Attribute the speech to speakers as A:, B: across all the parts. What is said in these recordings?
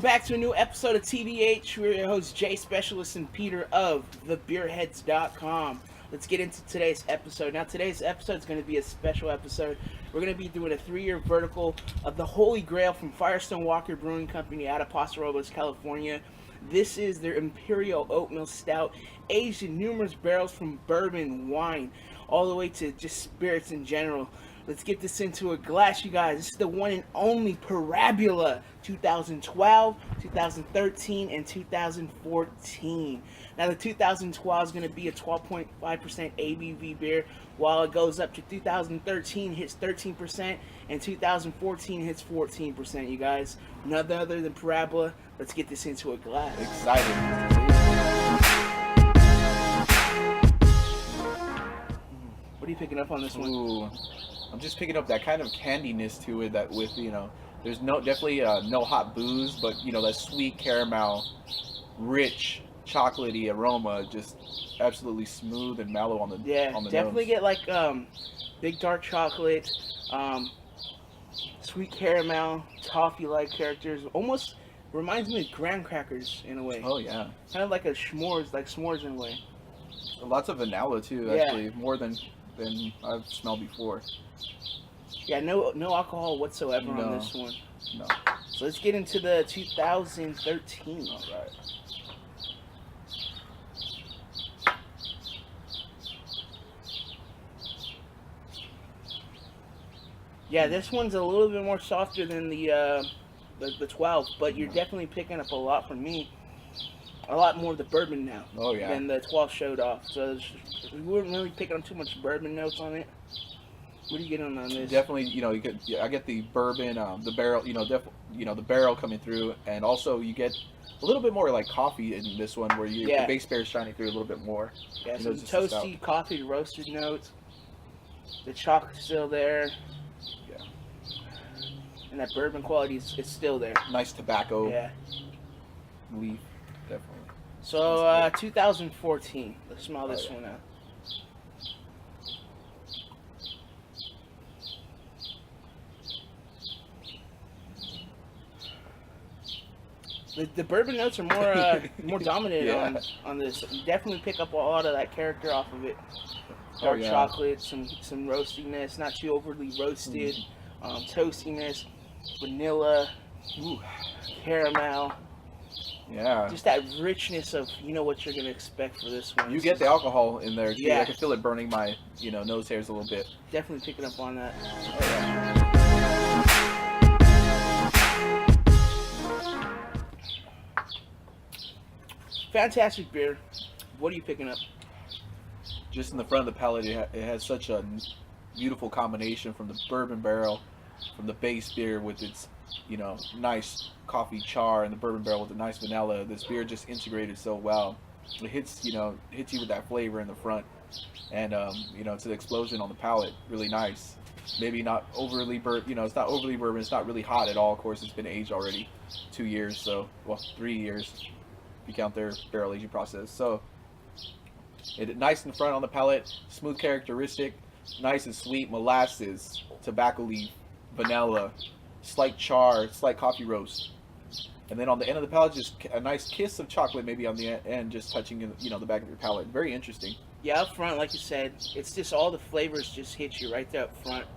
A: back to a new episode of TBH. We're your hosts, Jay Specialist and Peter of thebeerheads.com. Let's get into today's episode. Now, today's episode is going to be a special episode. We're going to be doing a 3-year vertical of the Holy Grail from Firestone Walker Brewing Company out of Paso Robles, California. This is their Imperial Oatmeal Stout, aged in numerous barrels from bourbon, wine, all the way to just spirits in general. Let's get this into a glass, you guys. This is the one and only Parabola 2012, 2013, and 2014. Now, the 2012 is going to be a 12.5% ABV beer, while it goes up to 2013, hits 13%, and 2014 hits 14%, you guys. None other than Parabola. Let's get this into a glass.
B: Excited.
A: What are you picking up on this one?
B: Ooh, I'm just picking up that kind of candiness to it that with, there's definitely no hot booze, but, that sweet caramel, rich, chocolatey aroma, just absolutely smooth and mellow on the
A: definitely
B: nose.
A: Get like big dark chocolate, sweet caramel, toffee-like characters. Almost reminds me of graham crackers in a way.
B: Oh yeah,
A: kind of like a s'mores in a way.
B: Lots of vanilla too, actually, more than I've smelled before.
A: Yeah, no alcohol whatsoever on this one.
B: No.
A: So let's get into the 2013.
B: All right.
A: Yeah, this one's a little bit more softer than the 12, but you're definitely picking up a lot from me. A lot more of the bourbon now.
B: Oh yeah.
A: Than the 12 showed off. So we weren't really picking up too much bourbon notes on it. What are you getting on this?
B: Definitely, I get the bourbon, the barrel, the barrel coming through, and also you get a little bit more like coffee in this one, where the base beer is shining through a little bit more.
A: Yeah, some toasty, coffee, roasted notes. The chocolate's still there.
B: Yeah.
A: And that bourbon quality is still there.
B: Nice tobacco.
A: Yeah.
B: Leaf, definitely.
A: So, 2014. Let's smell this one out. The bourbon notes are more dominant on this. You definitely pick up a lot of that character off of it. Dark chocolate, some roastiness, not too overly roasted, toastiness, vanilla, caramel.
B: Yeah.
A: Just that richness of what you're gonna expect for this one.
B: You get the alcohol in there too.
A: Yeah.
B: I can feel it burning my nose hairs a little bit.
A: Definitely picking up on that.
B: Oh, yeah.
A: Fantastic beer. What are you picking up?
B: Just in the front of the palate, it has such a beautiful combination from the bourbon barrel, from the base beer with its, nice coffee char, and the bourbon barrel with the nice vanilla. This beer just integrated so well. It hits you with that flavor in the front, and it's an explosion on the palate. Really nice. Maybe not overly it's not overly bourbon. It's not really hot at all. Of course, it's been aged already 2 years, 3 years. If you count their barrel aging process. So nice in the front on the palate, smooth characteristic, nice and sweet, molasses, tobacco leaf, vanilla, slight char, slight coffee roast. And then on the end of the palate, just a nice kiss of chocolate maybe on the end, just touching the back of your palate. Very interesting.
A: Yeah, up front, like you said, it's just all the flavors just hit you right there up front.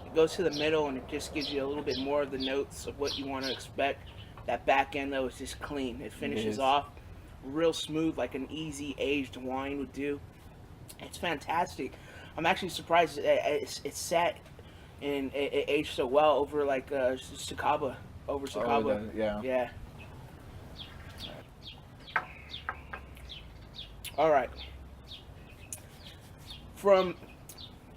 A: It goes to the middle and it just gives you a little bit more of the notes of what you want to expect. That back end, though, is just clean. It finishes off real smooth, like an easy aged wine would do. It's fantastic. I'm actually surprised it sat and it aged so well over like Sacaba. Yeah. All right. From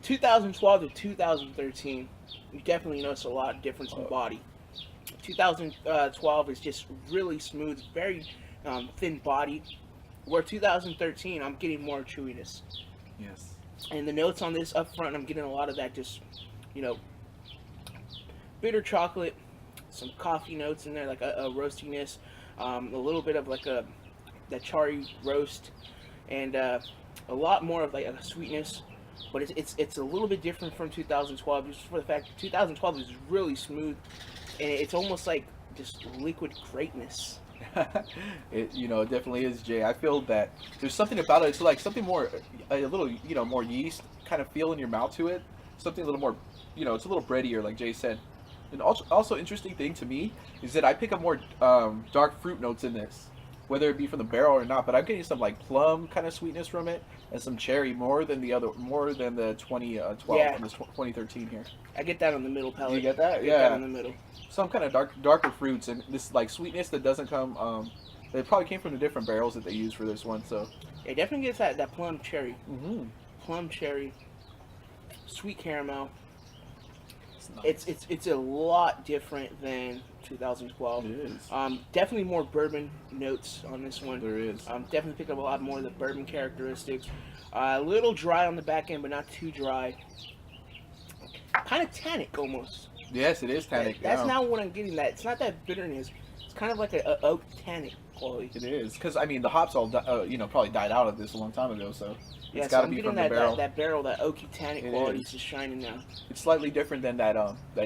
A: 2012 to 2013, you definitely notice a lot of difference in body. 2012 is just really smooth, very thin body, where 2013 I'm getting more chewiness.
B: Yes.
A: And the notes on this up front, I'm getting a lot of that just, bitter chocolate, some coffee notes in there, like a roastiness, a little bit of like that charry roast, and a lot more of like a sweetness. But it's a little bit different from 2012, just for the fact that 2012 is really smooth, and it's almost like just liquid greatness.
B: It it definitely is, Jay. I feel that there's something about it. It's like something more, a little more yeast kind of feel in your mouth to it. Something a little more, it's a little breadier, like Jay said. And also interesting thing to me is that I pick up more dark fruit notes in this, whether it be from the barrel or not. But I'm getting some like plum kind of sweetness from it, and some cherry more than the 2012
A: Yeah.
B: from this 2013 here.
A: I get that on the middle palate.
B: You get that?
A: I get
B: Yeah.
A: that in the middle.
B: Some kind of darker fruits and this like sweetness that doesn't come. It probably came from the different barrels that they used for this one. So.
A: It definitely gets that plum cherry.
B: Mm-hmm.
A: Plum cherry, sweet caramel.
B: Nice.
A: It's a lot different than 2012.
B: It is.
A: Definitely more bourbon notes on this one.
B: There is.
A: Definitely pick up a lot more of the bourbon characteristics. A little dry on the back end, but not too dry. Kind of tannic almost.
B: Yes, it is tannic.
A: That's not what I'm getting. That it's not that bitterness. It's kind of like a oak tannic quality.
B: It is because I mean the hops all probably died out of this a long time ago, so
A: Yeah,
B: it's
A: so
B: got to
A: I'm
B: be
A: getting
B: from the barrel.
A: that barrel, that oaky tannic
B: It
A: quality
B: is.
A: is just shining now.
B: It's slightly different than that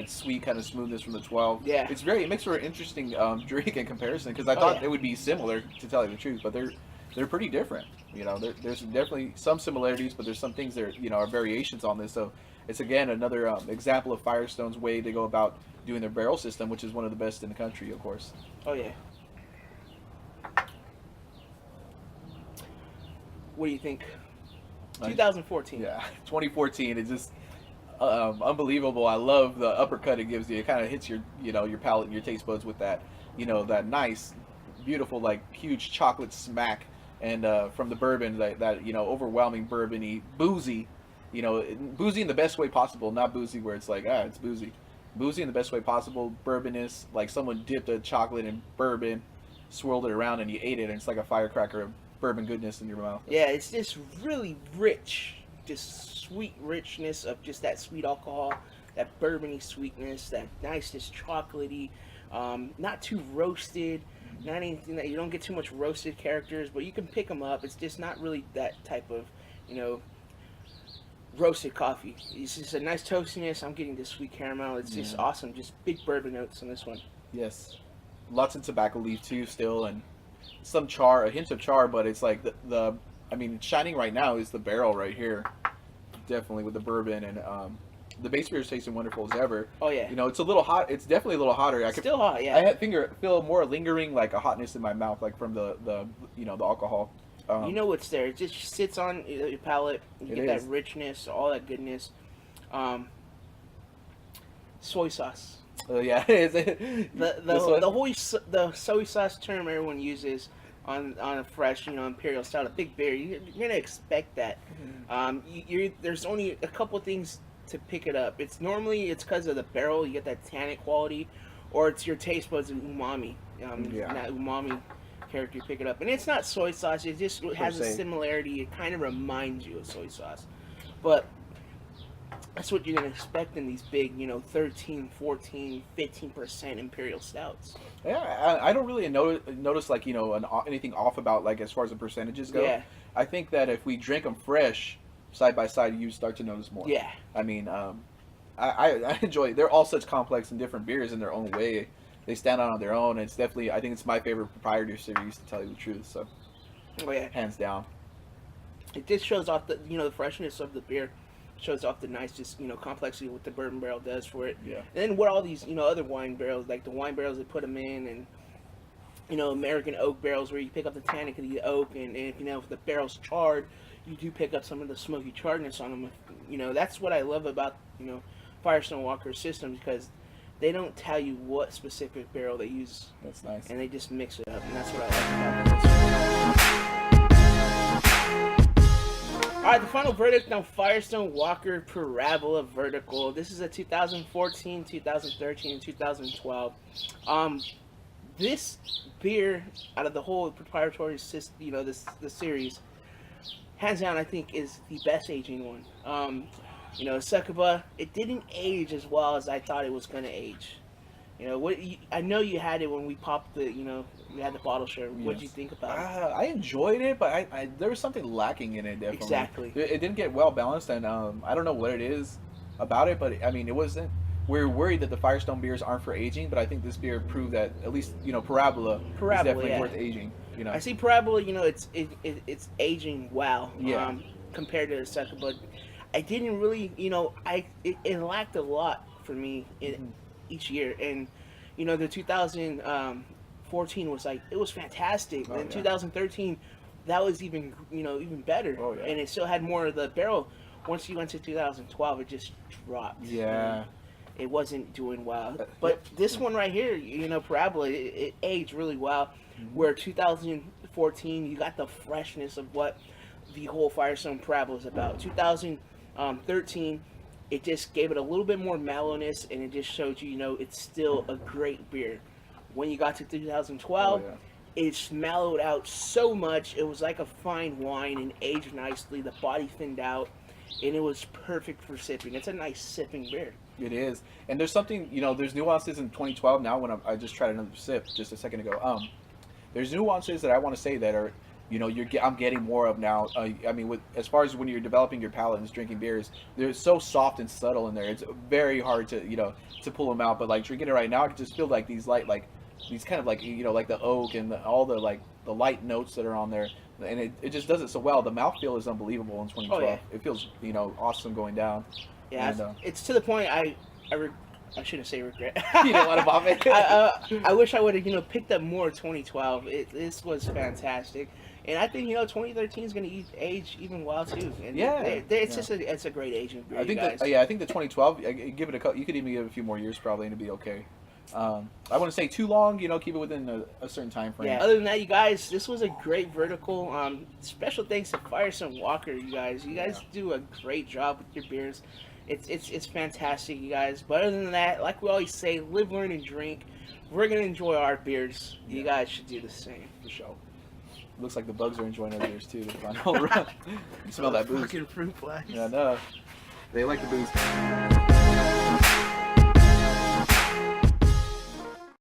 B: sweet kind of smoothness from the 12.
A: Yeah.
B: It makes for an interesting drink in comparison because I thought
A: yeah.
B: it would be similar, to tell you the truth, but they're pretty different. There's definitely some similarities, but there's some things that are variations on this. So it's again another example of Firestone's way to go about doing their barrel system, which is one of the best in the country, of course.
A: Oh yeah. What do you think? 2014.
B: Yeah, 2014 is just unbelievable. I love the uppercut it gives you. It kind of hits your palate and your taste buds with that, that nice, beautiful, like huge chocolate smack, and from the bourbon that overwhelming bourbony, boozy, boozy in the best way possible, not boozy where it's like it's boozy, boozy in the best way possible. Bourbonous, like someone dipped a chocolate in bourbon, swirled it around, and you ate it, and it's like a firecracker of bourbon goodness in your mouth.
A: Yeah, it's just really rich, just sweet richness of just that sweet alcohol, that bourbony sweetness, that nice, just chocolatey, not too roasted, not anything that you don't get too much roasted characters, but you can pick them up. It's just not really that type of, roasted coffee. It's just a nice toastiness. I'm getting this sweet caramel. It's just awesome. Just big bourbon notes on this one.
B: Yes, lots of tobacco leaf too, still, and some char, a hint of char, but it's like I mean, shining right now is the barrel right here, definitely with the bourbon, and the base beer is tasting wonderful as ever.
A: Oh yeah.
B: It's a little hot. It's definitely a little hotter.
A: Still hot, yeah.
B: I feel more lingering, like a hotness in my mouth, like from the alcohol.
A: You know what's there. It just sits on your palate. You get that richness, all that goodness. Soy sauce.
B: Yeah.
A: The soy sauce term everyone uses on a fresh, imperial stout, a big beer. You're gonna expect that. There's only a couple things to pick it up. It's because of the barrel. You get that tannic quality, or it's your taste buds of umami. That umami character you pick it up, and it's not soy sauce. It just has a similarity. It kind of reminds you of soy sauce, but that's what you're going to expect in these big, 13, 14, 15% imperial stouts.
B: Yeah, I don't really notice like, anything off about, like, as far as the percentages go.
A: Yeah.
B: I think that if we drink them fresh, side by side, you start to notice more.
A: Yeah.
B: I mean, I enjoy it. They're all such complex and different beers in their own way. They stand out on their own, and it's definitely, I think it's my favorite proprietary series, to tell you the truth, so.
A: Oh, yeah.
B: Hands down.
A: It just shows off the, the freshness of the beer. Shows off the nice, just, complexity what the bourbon barrel does for it.
B: Yeah.
A: And then what all these, other wine barrels, like the wine barrels they put them in, and, American oak barrels where you pick up the tannic of the oak, and if the barrel's charred, you do pick up some of the smoky charredness on them. That's what I love about, Firestone Walker systems, because they don't tell you what specific barrel they use.
B: That's nice.
A: And they just mix it up, and that's what I like about this. Alright, the final verdict on Firestone Walker Parabola Vertical. This is a 2014, 2013, and 2012. This beer, out of the whole proprietary system, the series, hands down, I think, is the best aging one. Succuba, it didn't age as well as I thought it was going to age. I know you had it when we popped we had the bottle share. What did you think about it?
B: I enjoyed it, but there was something lacking in it, definitely.
A: Exactly.
B: It didn't get well balanced, and I don't know what it is about it, but I mean, it wasn't we're worried that the Firestone beers aren't for aging, but I think this beer proved that at least Parabola is definitely
A: yeah.
B: worth aging.
A: I see Parabola. It's aging well.
B: Yeah.
A: Compared to the second, but I didn't really. It lacked a lot for me in each year, and the 2014 was like it was fantastic.
B: Oh,
A: and
B: yeah.
A: 2013, that was even better.
B: Oh, yeah.
A: And it still had more of the barrel. Once you went to 2012, it just dropped.
B: Yeah.
A: It wasn't doing well. But this one right here, Parabola, it aged really well. Where 2014, you got the freshness of what the whole Firestone Parabola is about. 2013, it just gave it a little bit more mellowness, and it just showed you, it's still a great beer. When you got to 2012, it's mellowed out so much. It was like a fine wine and aged nicely. The body thinned out, and it was perfect for sipping. It's a nice sipping beer.
B: It is, and there's something there's nuances in 2012 now. When I just tried another sip just a second ago, there's nuances that I want to say that are I'm getting more of now. I mean, as far as when you're developing your palate and drinking beers, they're so soft and subtle in there. It's very hard to to pull them out. But like drinking it right now, I can just feel like these these kind of like like the oak and all the the light notes that are on there, and it just does it so well. The mouthfeel is unbelievable in 2012.
A: Oh, yeah.
B: It feels awesome going down.
A: Yeah,
B: And,
A: it's to the point I shouldn't say regret.
B: You don't want to vomit.
A: I wish I would have picked up more 2012. This was fantastic, and I think 2013 is going to age even well too. And it's just it's a great aging beer.
B: I think
A: guys.
B: I think the 2012. Give it a couple. You could even give it a few more years probably, and it'd be okay. I wouldn't say too long. Keep it within a certain time frame.
A: Yeah. Other than that, you guys, this was a great vertical. Special thanks to Firestone Walker. You guys do a great job with your beers. It's fantastic, you guys. But other than that, like we always say, live, learn, and drink. We're gonna enjoy our beers. You guys should do the same.
B: For sure. Looks like the bugs are enjoying our beers too. You smell that booze.
A: Fucking fruit flies.
B: Yeah, no. They like the booze.